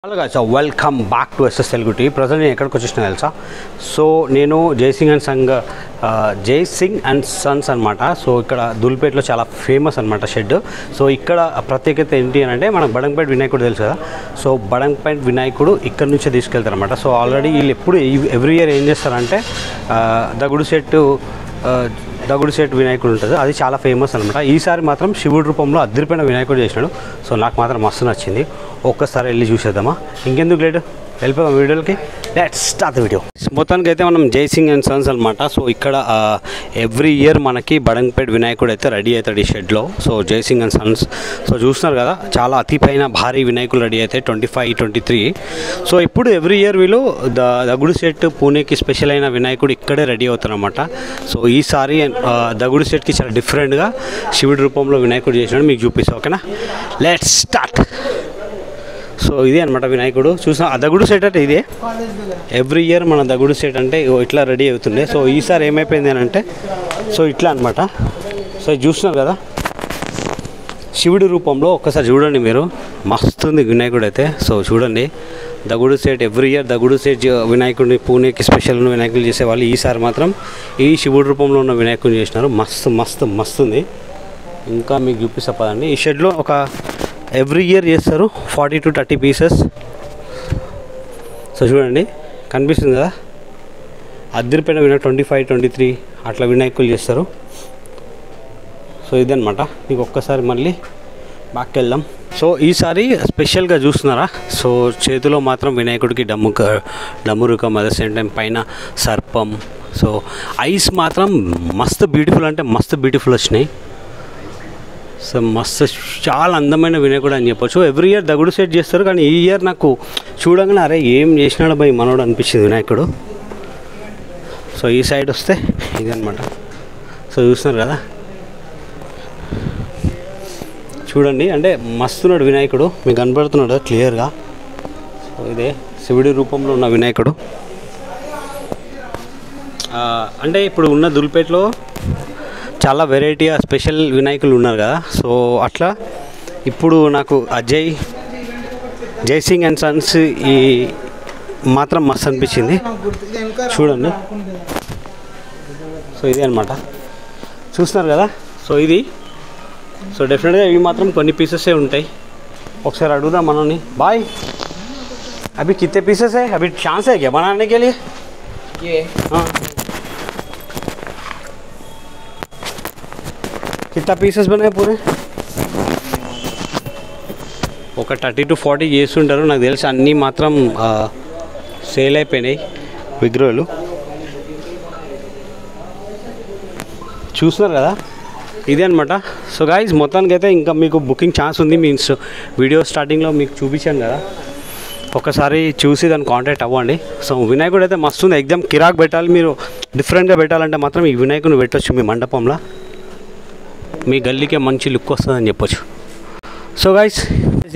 Hello guys, welcome back to SS Telugu TV. Present నేను ఎక్కడికి వచ్చేసిన తెలుసా? సో నేను జై సింగ్ అండ్ సన్స్ అనమాట. సో ఇక్కడ దుల్పేటలో చాలా ఫేమస్ అనమాట షెడ్. సో ఇక్కడ ప్రత్యేకత ఏంటి అని అంటే మనకు బడంగపేట వినాయకుడు తెలుసు కదా. సో బడంగపేట వినాయకుడు ఇక్కడ నుంచే తీసుకెళ్తారు అనమాట. సో ఆల్రెడీ వీళ్ళు ఎప్పుడు ఎవ్రీ ఇయర్ ఏం చేస్తారంటే దగుడు సెట్ వినాయకుడు ఉంటుంది, అది చాలా ఫేమస్ అనమాట. ఈసారి మాత్రం శివుడి రూపంలో అద్దరిపోయిన వినాయకుడు చేసినాడు. సో నాకు మాత్రం మస్తు నచ్చింది. ఒక్కసారి వెళ్ళి చూసేద్దామా, ఇంకెందుకు లేట్ వెళ్ళిపోదాం వీడియోకి. Let's start the video. మొత్తానికి అయితే మనం జై సింగ్ అండ్ సన్స్ అనమాట. సో ఇక్కడ ఎవ్రీ ఇయర్ మనకి బడంగపేట వినాయకుడు అయితే రెడీ అవుతాడు ఈ షెడ్లో. సో జై సింగ్ అండ్ సన్స్. సో చూస్తున్నారు కదా, చాలా అతిపైన భారీ వినాయకులు రెడీ అవుతాయి 25, 23. సో ఇప్పుడు ఎవ్రీ ఇయర్ వీళ్ళు దగుడు సెట్ పూణేకి స్పెషల్ అయిన వినాయకుడు ఇక్కడే రెడీ అవుతారు అనమాట. సో ఈసారి దగుడు సెట్కి చాలా డిఫరెంట్గా శివుడి రూపంలో వినాయకుడు చేసినాడు, మీకు చూపిస్తాను. ఓకేనా, లెట్స్ స్టార్ట్. సో ఇదే అనమాట వినాయకుడు. చూసిన ఆ దగుడు సెట్ అంటే ఇదే. ఎవ్రీ ఇయర్ మన దగుడు సెట్ అంటే ఇట్లా రెడీ అవుతుండే. సో ఈసారి ఏమైపోయింది అని అంటే సో ఇట్లా అనమాట. సో ఇది చూస్తున్నారు కదా శివుడి రూపంలో. ఒక్కసారి చూడండి మీరు, మస్తుంది వినాయకుడు అయితే. సో చూడండి, దగుడు సెట్ ఎవ్రీ ఇయర్ దగుడు సెట్ వినాయకుడిని పూణేకి స్పెషల్ వినాయకులు చేసేవాళ్ళు. ఈసారి మాత్రం ఈ శివుడి రూపంలో ఉన్న వినాయకుడిని చేసినారు. మస్తుంది. ఇంకా మీకు చూపిస్తా పదండి. ఈ షెడ్లో ఒక ఎవ్రీ ఇయర్ చేస్తారు 40 to 30 పీసెస్. సో చూడండి, కనిపిస్తుంది కదా, అద్దరిపోయిన వినాయకుడు 25, 23 అట్లా వినాయకులు చేస్తారు. సో ఇదనమాట. మీకు ఒక్కసారి మళ్ళీ బ్యాక్ వెళ్దాం. సో ఈసారి స్పెషల్గా చూస్తున్నారా, సో చేతిలో మాత్రం వినాయకుడికి డమ్మురుకం, అదే సేమ్ టైం పైన సర్పం. సో ఐస్ మాత్రం మస్తు బ్యూటిఫుల్, అంటే మస్తు బ్యూటిఫుల్ వచ్చినాయి. సో మస్తు చాలా అందమైన వినాయకుడు అని చెప్పొచ్చు. ఎవ్రీ ఇయర్ దగుడు సెట్ చేస్తారు, కానీ ఈ ఇయర్ నాకు చూడగానే అరే ఏం చేసినాడు భయ్ మనోడు అనిపించింది వినాయకుడు. సో ఈ సైడ్ వస్తే ఇదనమాట. సో చూస్తున్నారు కదా, చూడండి, అంటే మస్తున్నాడు వినాయకుడు, మీకు కనబడుతున్నాడు క్లియర్గా. సో ఇదే శివుడి రూపంలో ఉన్న వినాయకుడు. అంటే ఇప్పుడు ఉన్న దుల్పేటలో చాలా వెరైటీగా స్పెషల్ వినాయకులు ఉన్నారు కదా. సో అట్లా ఇప్పుడు నాకు జై సింగ్ అండ్ సన్స్ ఈ మాత్రం మస్తు అనిపించింది. చూడండి, సో ఇదే అనమాట, చూస్తున్నారు కదా. సో ఇది సో డెఫినెట్గా ఇవి మాత్రం కొన్ని పీసెసే ఉంటాయి. ఒకసారి అడుగుదాం మనల్ని. బాయ్, అభి కిత్తే పీసెస్ है? अभी चांस है क्या बनाने के लिए? हाँ, कितना पीसेस बनाए पूरे? ఒక 30 to 40 చేస్తుంటారు నాకు తెలిసి. అన్నీ మాత్రం సేల్ అయిపోయినాయి విగ్రహాలు. చూస్తున్నారు కదా, ఇదే అనమాట. సో గైస్, మొత్తానికి అయితే ఇంకా మీకు బుకింగ్ ఛాన్స్ ఉంది. మీన్స్ వీడియో స్టార్టింగ్లో మీకు చూపించాను కదా, ఒకసారి చూసి దాన్ని కాంటాక్ట్ అవ్వండి. సో వినాయకుడు అయితే మస్తు ఉంది, ఎగ్జామ్ కిరాక్ పెట్టాలి. మీరు డిఫరెంట్గా పెట్టాలంటే మాత్రం ఈ వినాయకుడిని పెట్టవచ్చు మీ మండపంలో, మీ గల్లీకే మంచి లుక్ వస్తుందని చెప్పొచ్చు. సో గైస్,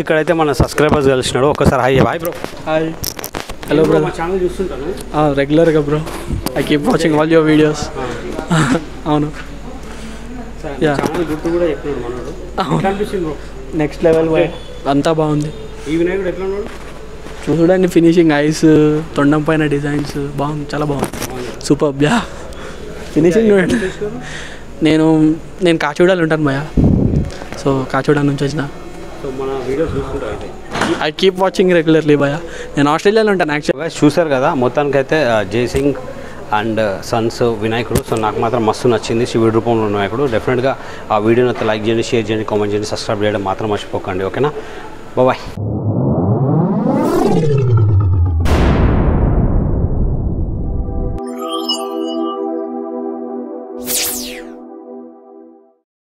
ఇక్కడైతే మన సబ్స్క్రైబర్స్ కలిసినాడు. ఒకసారి hi bro. Hi, hello bro. మా ఛానల్ చూస్తుంటాను రెగ్యులర్గా bro. I keep watching all your videos. అవును, ఛానల్ గుర్తు కూడా చెప్పినాడు మనోడు. అనిపిస్తుంది బ్రో, నెక్స్ట్ లెవెల్ అంతా బాగుంది. ఈ వినాయకుడు ఎట్లా ఉన్నాడు చూడండి, ఫినిషింగ్, ఐస్, తొండం పైన డిజైన్స్ బాగుంది, చాలా బాగుంది, సూపర్. యా, ఫినిషింగ్ చూడండి. నేను కాచిగూడలో ఉంటాను భయ్యా. సో కాచిగూడ నుంచి వచ్చిన. సో మన వీడియోస్ చూస్తుంటారు అయితే. ఐ కీప్ వాచింగ్ రెగ్యులర్లీ భయ్యా. నేను ఆస్ట్రేలియాలో ఉంటాను యాక్చువల్గా. చూసారు కదా, మొత్తానికైతే జై సింగ్ అండ్ సన్స్ వినాయకుడు. సో నాకు మాత్రం మస్తు నచ్చింది శివుడి రూపంలో ఉన్న వినాయకుడు. డెఫినెట్గా ఆ వీడియోని అయితే లైక్ చేయండి, షేర్ చేయండి, కామెంట్ చేయండి, సబ్స్క్రైబ్ చేయడం మాత్రం మర్చిపోకండి. ఓకేనా, బాయ్.